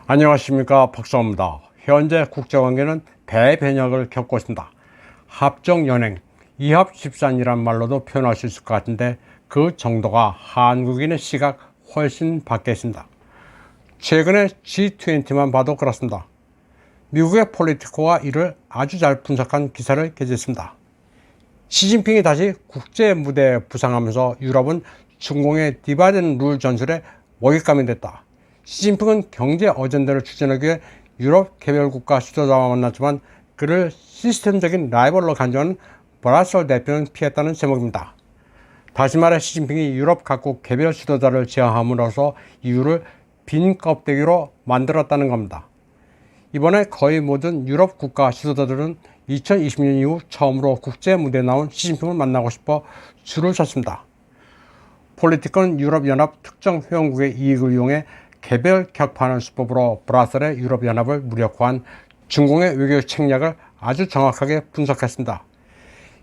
안녕하십니까, 박사입니다. 현재 국제관계는 대변혁을 겪고 있습니다. 합정연행, 이합집산이란 말로도 표현할 수 있을 것 같은데 그 정도가 한국인의 시각 훨씬 밖에 있습니다. 최근에 G20만 봐도 그렇습니다. 미국의 폴리티코가 이를 아주 잘 분석한 기사를 게재했습니다. 시진핑이 다시 국제 무대에 부상하면서 유럽은 중공의 디바이드 앤 룰 전술에 먹잇감이 됐다. 시진핑은 경제 어젠다를 추진하기 위해 유럽 개별국가 지도자와 만났지만 그를 시스템적인 라이벌로 간주하는 브라셀 대표는 피했다는 제목입니다. 다시 말해 시진핑이 유럽 각국 개별 지도자를 제어함으로써 이유를 빈 껍데기로 만들었다는 겁니다. 이번에 거의 모든 유럽 국가 지도자들은 2020년 이후 처음으로 국제 무대에 나온 시진핑을 만나고 싶어 줄을 섰습니다. 폴리티코는 유럽연합 특정 회원국의 이익을 이용해 개별 격파하는 수법으로 브라셀의 유럽연합을 무력화한 중공의 외교 책략을 아주 정확하게 분석했습니다.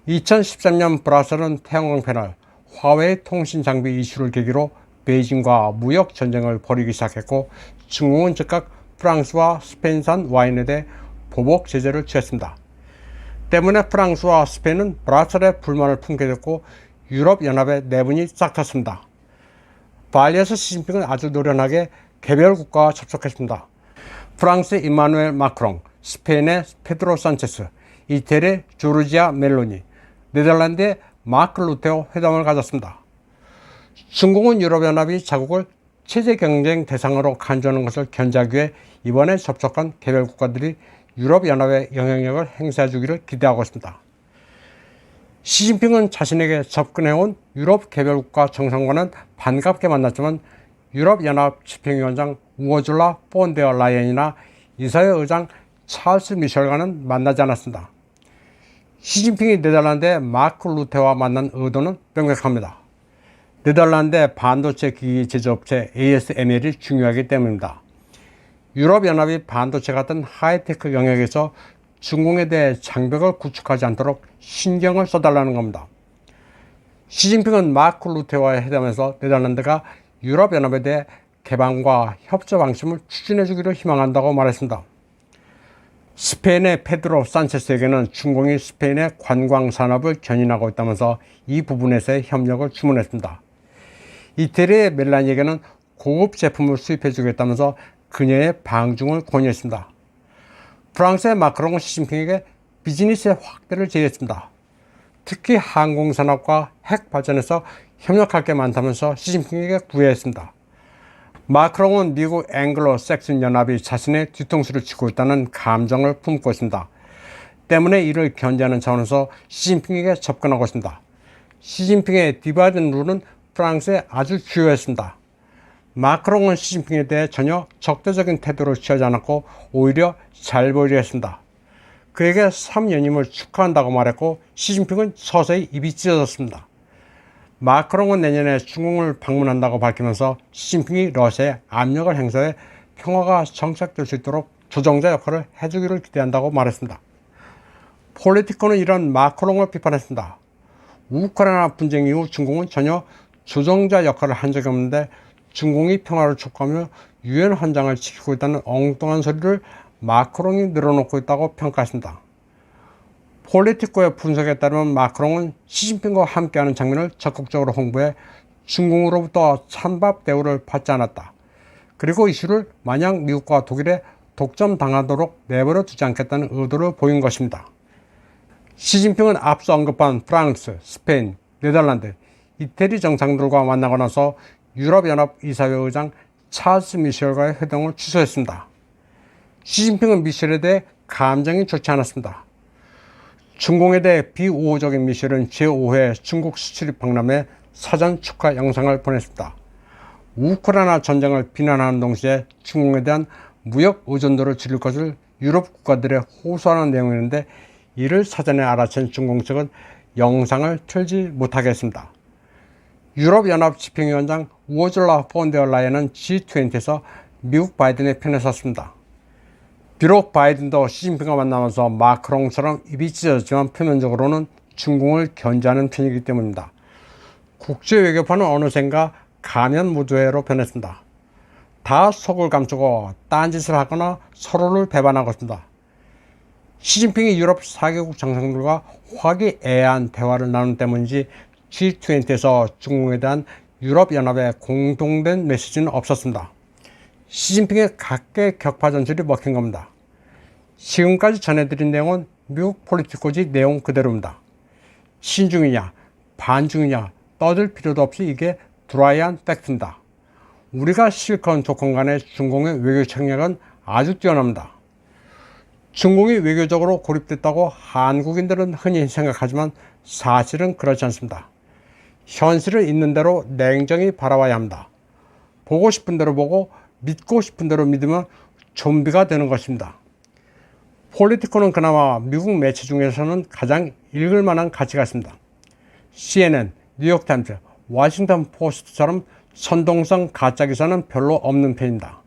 2013년 브라셀은 태양광 패널, 화웨이 통신 장비 이슈를 계기로 베이징과 무역 전쟁을 벌이기 시작했고 중공은 즉각 프랑스와 스페인산 와인에 대해 보복 제재를 취했습니다. 때문에 프랑스와 스페인은 브라셀의 불만을 품게 됐고 유럽연합의 내분이 싹 텄습니다. 발리에서 시진핑은 아주 노련하게 개별 국가와 접촉했습니다. 프랑스의 이마누엘 마크롱, 스페인의 페드로 산체스, 이태리의 조르지아 멜로니, 네덜란드의 마크 루테오 회담을 가졌습니다. 중공은 유럽연합이 자국을 체제 경쟁 대상으로 간주하는 것을 견제하기 위해 이번에 접촉한 개별 국가들이 유럽연합의 영향력을 행사해 주기를 기대하고 있습니다. 시진핑은 자신에게 접근해온 유럽 개별국가 정상과는 반갑게 만났지만 유럽연합 집행위원장 우어줄라 폰데어 라이엔이나 이사회 의장 찰스 미셸과는 만나지 않았습니다. 시진핑이 네덜란드의 마크 루테와 만난 의도는 명백합니다. 네덜란드의 반도체 기기 제조업체 ASML이 중요하기 때문입니다. 유럽연합이 반도체 같은 하이테크 영역에서 중공에 대해 장벽을 구축하지 않도록 신경을 써달라는 겁니다. 시진핑은 마크 루테와의 회담에서 네덜란드가 유럽연합에 대해 개방과 협조 방침을 추진해 주기를 희망한다고 말했습니다. 스페인의 페드로 산체스에게는 중공이 스페인의 관광산업을 견인하고 있다면서 이 부분에서의 협력을 주문했습니다. 이태리의 멜라니에게는 고급 제품을 수입해 주겠다면서 그녀의 방중을 권유했습니다. 프랑스의 마크롱은 시진핑에게 비즈니스의 확대를 제의했습니다. 특히 항공산업과 핵 발전에서 협력할 게 많다면서 시진핑에게 구애했습니다. 마크롱은 미국 앵글로 섹슨 연합이 자신의 뒤통수를 치고 있다는 감정을 품고 있습니다. 때문에 이를 견제하는 차원에서 시진핑에게 접근하고 있습니다. 시진핑의 디바이드 룰은 프랑스에 아주 주요했습니다. 마크롱은 시진핑에 대해 전혀 적대적인 태도를 취하지 않았고 오히려 잘 보이려 했습니다. 그에게 3연임을 축하한다고 말했고 시진핑은 서서히 입이 찢어졌습니다. 마크롱은 내년에 중공을 방문한다고 밝히면서 시진핑이 러시아에 압력을 행사해 평화가 정착될 수 있도록 조정자 역할을 해주기를 기대한다고 말했습니다. 폴리티코는 이런 마크롱을 비판했습니다. 우크라이나 분쟁 이후 중공은 전혀 조정자 역할을 한 적이 없는데 중공이 평화를 촉구하며 유엔 헌장을 지키고 있다는 엉뚱한 소리를 마크롱이 늘어놓고 있다고 평가했습니다. 폴리티코의 분석에 따르면 마크롱은 시진핑과 함께하는 장면을 적극적으로 홍보해 중공으로부터 찬밥 대우를 받지 않았다. 그리고 이슈를 마냥 미국과 독일에 독점당하도록 내버려 두지 않겠다는 의도를 보인 것입니다. 시진핑은 앞서 언급한 프랑스, 스페인, 네덜란드, 이태리 정상들과 만나고 나서 유럽연합 이사회 의장 찰스 미셸과의 회동을 취소했습니다. 시진핑은 미셸에 대해 감정이 좋지 않았습니다. 중공에 대해 비우호적인 미셸은 제5회 중국 수출입 박람회 사전 축하 영상을 보냈습니다. 우크라이나 전쟁을 비난하는 동시에 중공에 대한 무역 의존도를 줄일 것을 유럽 국가들에 호소하는 내용이었는데 이를 사전에 알아챈 중공 측은 영상을 틀지 못하게 했습니다. 유럽연합 집행위원장 우어줄라 폰데어 라이엔은 G20에서 미국 바이든의 편에 섰습니다. 비록 바이든도 시진핑과 만나면서 마크롱처럼 입이 찢어졌지만 표면적으로는 중공을 견제하는 편이기 때문입니다. 국제외교판은 어느샌가 가면 무도회로 변했습니다. 다 속을 감추고 딴짓을 하거나 서로를 배반하고 있습니다. 시진핑이 유럽 4개국 정상들과 화기애애한 대화를 나눈 때문인지 G20에서 중국에 대한 유럽연합의 공동된 메시지는 없었습니다. 시진핑의 각계 격파 전술이 먹힌 겁니다. 지금까지 전해드린 내용은 미국 폴리티코지 내용 그대로입니다. 친중이냐 반중이냐 떠들 필요도 없이 이게 드라이한 팩트입니다. 우리가 실컷 조건 간의 중공의 외교 책략은 아주 뛰어납니다. 중공이 외교적으로 고립됐다고 한국인들은 흔히 생각하지만 사실은 그렇지 않습니다. 현실을 있는 대로 냉정히 바라봐야 합니다. 보고 싶은 대로 보고 믿고 싶은 대로 믿으면 좀비가 되는 것입니다. 폴리티코는 그나마 미국 매체 중에서는 가장 읽을 만한 가치가 있습니다. CNN, 뉴욕타임즈, 워싱턴 포스트처럼 선동성 가짜기사는 별로 없는 편입니다.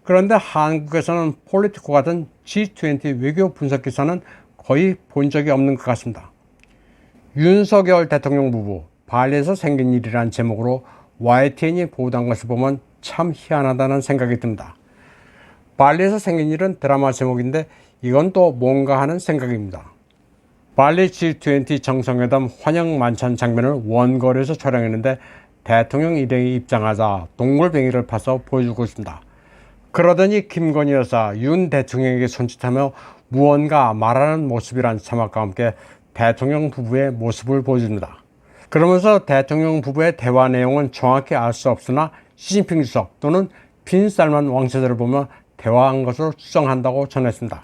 그런데 한국에서는 폴리티코 같은 G20 외교 분석 기사는 거의 본 적이 없는 것 같습니다. 윤석열 대통령 부부 발리에서 생긴 일이란 제목으로 YTN이 보도한 것을 보면 참 희한하다는 생각이 듭니다. 발리에서 생긴 일은 드라마 제목인데 이건 또 뭔가 하는 생각입니다. 발리 G20 정상회담 환영 만찬 장면을 원거리에서 촬영했는데 대통령 일행이 입장하자 동물뱅이를 파서 보여주고 있습니다. 그러더니 김건희 여사 윤 대통령에게 손짓하며 무언가 말하는 모습이란 자막과 함께 대통령 부부의 모습을 보여줍니다. 그러면서 대통령 부부의 대화 내용은 정확히 알 수 없으나 시진핑 주석 또는 빈살만 왕세자를 보며 대화한 것으로 추정한다고 전했습니다.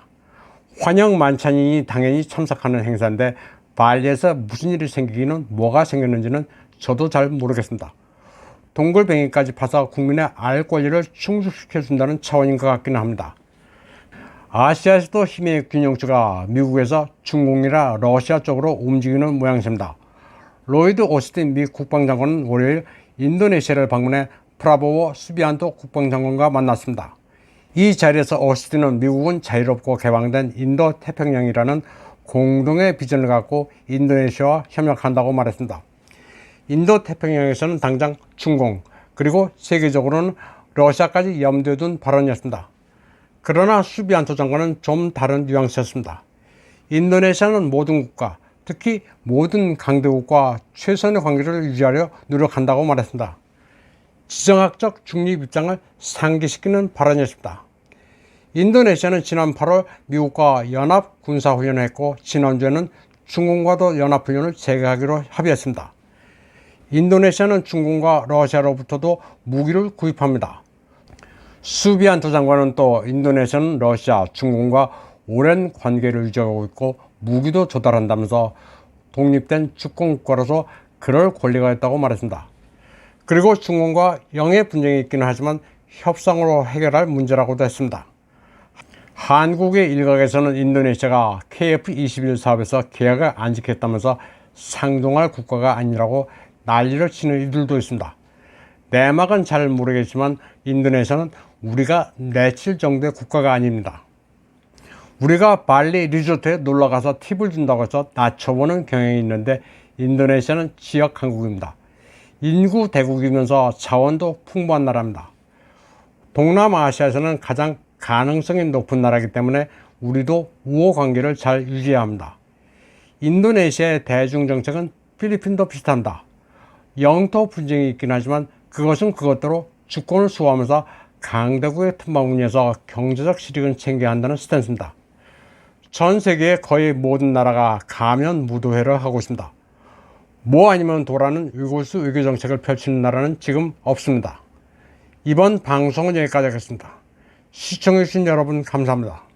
환영 만찬이니 당연히 참석하는 행사인데 발리에서 무슨 일이 생기기는 뭐가 생겼는지는 저도 잘 모르겠습니다. 동글뱅이까지 파서 국민의 알 권리를 충족시켜준다는 차원인 것 같기는 합니다. 아시아에서도 힘의 균형추가 미국에서 중국이나 러시아 쪽으로 움직이는 모양새입니다. 로이드 오스틴 미 국방장관은 월요일 인도네시아를 방문해 프라보워 수비안토 국방장관과 만났습니다. 이 자리에서 오스틴은 미국은 자유롭고 개방된 인도 태평양이라는 공동의 비전을 갖고 인도네시아와 협력한다고 말했습니다. 인도 태평양에서는 당장 중공 그리고 세계적으로는 러시아까지 염두에 둔 발언이었습니다. 그러나 수비안토 장관은 좀 다른 뉘앙스였습니다. 인도네시아는 모든 국가, 특히 모든 강대국과 최선의 관계를 유지하려 노력한다고 말했습니다. 지정학적 중립 입장을 상기시키는 발언이었습니다. 인도네시아는 지난 8월 미국과 연합 군사훈련을 했고 지난주에는 중국과도 연합훈련을 재개하기로 합의했습니다. 인도네시아는 중국과 러시아로부터도 무기를 구입합니다. 수비안토 장관은 또 인도네시아는 러시아, 중국과 오랜 관계를 유지하고 있고 무기도 조달한다면서 독립된 주권국가로서 그럴 권리가 있다고 말했습니다. 그리고 중국과 영해 분쟁이 있기는 하지만 협상으로 해결할 문제라고도 했습니다. 한국의 일각에서는 인도네시아가 KF-21 사업에서 계약을 안 지켰다면서 상종할 국가가 아니라고 난리를 치는 이들도 있습니다. 내막은 잘 모르겠지만 인도네시아는 우리가 내칠 정도의 국가가 아닙니다. 우리가 발리 리조트에 놀러가서 팁을 준다고 해서 낮춰보는 경향이 있는데 인도네시아는 지역 강국입니다. 인구 대국이면서 자원도 풍부한 나라입니다. 동남아시아에서는 가장 가능성이 높은 나라이기 때문에 우리도 우호 관계를 잘 유지해야 합니다. 인도네시아의 대중정책은 필리핀도 비슷합니다. 영토 분쟁이 있긴 하지만 그것은 그것대로 주권을 수호하면서 강대국의 틈바구니에서 경제적 실익은 챙겨야 한다는 스탠스입니다. 전 세계의 거의 모든 나라가 가면 무도회를 하고 있습니다. 뭐 아니면 도라는 의골수 외교정책을 펼치는 나라는 지금 없습니다. 이번 방송은 여기까지 하겠습니다. 시청해주신 여러분 감사합니다.